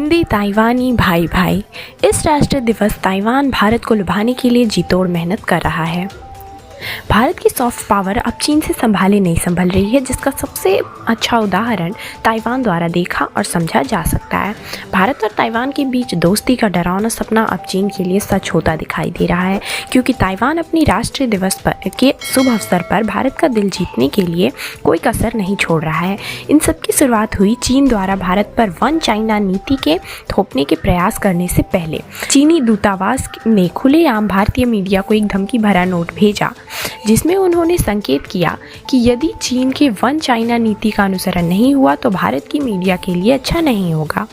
हिंदी ताइवानी भाई भाई। इस राष्ट्रीय दिवस ताइवान भारत को लुभाने के लिए जी तोड़ मेहनत कर रहा है। भारत की सॉफ्ट पावर अब चीन से संभाले नहीं संभल रही है, जिसका सबसे अच्छा उदाहरण ताइवान द्वारा देखा और समझा जा सकता है। भारत और ताइवान के बीच दोस्ती का डरावना सपना अब चीन के लिए सच होता दिखाई दे रहा है, क्योंकि ताइवान अपनी राष्ट्रीय दिवस के शुभ अवसर पर भारत का दिल जीतने के लिए कोई कसर नहीं छोड़ रहा है। इन सब की शुरुआत हुई चीन द्वारा भारत पर वन चाइना नीति के थोपने के प्रयास करने से पहले। चीनी दूतावास ने खुलेआम भारतीय मीडिया को एक धमकी भरा नोट भेजा, जिसमें उन्होंने संकेत किया कि यदि चीन के वन चाइना नीति का अनुसरण नहीं हुआ तो भारत की मीडिया के लिए अच्छा नहीं होगा।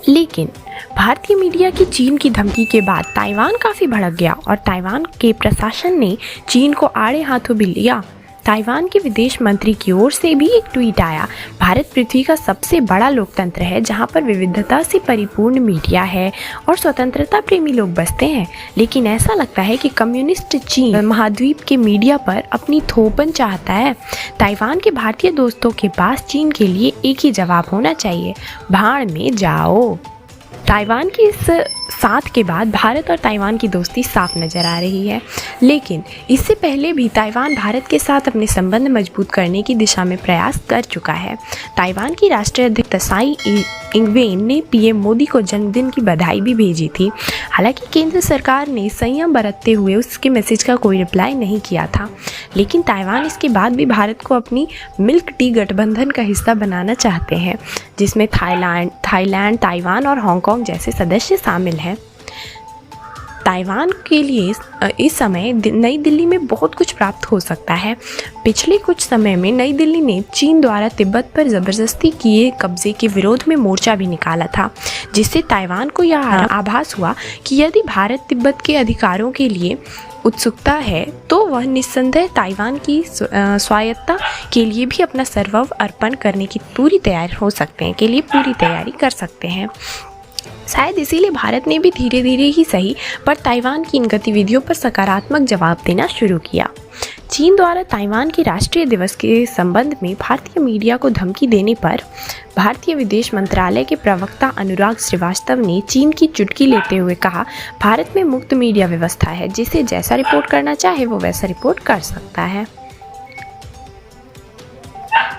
लेकिन भारतीय मीडिया की चीन की धमकी के बाद ताइवान काफ़ी भड़क गया और ताइवान के प्रशासन ने चीन को आड़े हाथों भी लिया। ताइवान के विदेश मंत्री की ओर से भी एक ट्वीट आया, भारत पृथ्वी का सबसे बड़ा लोकतंत्र है जहां पर विविधता से परिपूर्ण मीडिया है और स्वतंत्रता प्रेमी लोग बसते हैं, लेकिन ऐसा लगता है कि कम्युनिस्ट चीन महाद्वीप के मीडिया पर अपनी थोपन चाहता है। ताइवान के भारतीय दोस्तों के पास चीन के लिए एक ही जवाब होना चाहिए, भाड़ में जाओ। ताइवान की इस साथ के बाद भारत और ताइवान की दोस्ती साफ नज़र आ रही है, लेकिन इससे पहले भी ताइवान भारत के साथ अपने संबंध मजबूत करने की दिशा में प्रयास कर चुका है। ताइवान की राष्ट्रीय अध्यक्ष त्साई इंग-वेन ने पीएम मोदी को जन्मदिन की बधाई भी भेजी थी। हालांकि केंद्र सरकार ने संयम बरतते हुए उसके मैसेज का कोई रिप्लाई नहीं किया था, लेकिन ताइवान इसके बाद भी भारत को अपनी मिल्क टी गठबंधन का हिस्सा बनाना चाहते हैं, जिसमें थाईलैंड, ताइवान और हांगकांग जैसे सदस्य शामिल हैं। ताइवान के लिए इस समय नई दिल्ली में बहुत कुछ प्राप्त हो सकता है। पिछले कुछ समय में नई दिल्ली ने चीन द्वारा तिब्बत पर ज़बरदस्ती किए कब्जे के विरोध में मोर्चा भी निकाला था, जिससे ताइवान को यह आभास हुआ कि यदि भारत तिब्बत के अधिकारों के लिए उत्सुकता है तो वह निस्संदेह ताइवान की स्वायत्तता के लिए भी अपना सर्वस्व अर्पण करने की पूरी तैयारी कर सकते हैं। शायद इसीलिए भारत ने भी धीरे धीरे ही सही पर ताइवान की इन गतिविधियों पर सकारात्मक जवाब देना शुरू किया। चीन द्वारा ताइवान के राष्ट्रीय दिवस के संबंध में भारतीय मीडिया को धमकी देने पर भारतीय विदेश मंत्रालय के प्रवक्ता अनुराग श्रीवास्तव ने चीन की चुटकी लेते हुए कहा, भारत में मुक्त मीडिया व्यवस्था है, जिसे जैसा रिपोर्ट करना चाहे वो वैसा रिपोर्ट कर सकता है।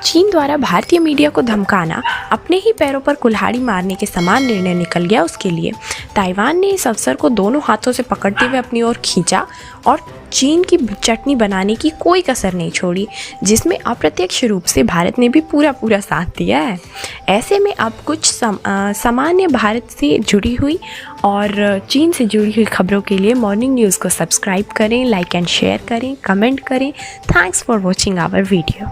चीन द्वारा भारतीय मीडिया को धमकाना अपने ही पैरों पर कुल्हाड़ी मारने के समान निर्णय निकल गया उसके लिए। ताइवान ने इस अवसर को दोनों हाथों से पकड़ते हुए अपनी ओर खींचा और चीन की चटनी बनाने की कोई कसर नहीं छोड़ी, जिसमें अप्रत्यक्ष रूप से भारत ने भी पूरा साथ दिया है। ऐसे में अब कुछ सामान्य भारत से जुड़ी हुई और चीन से जुड़ी हुई खबरों के लिए मॉर्निंग न्यूज़ को सब्सक्राइब करें, लाइक एंड शेयर करें, कमेंट करें। Thanks for watching our video.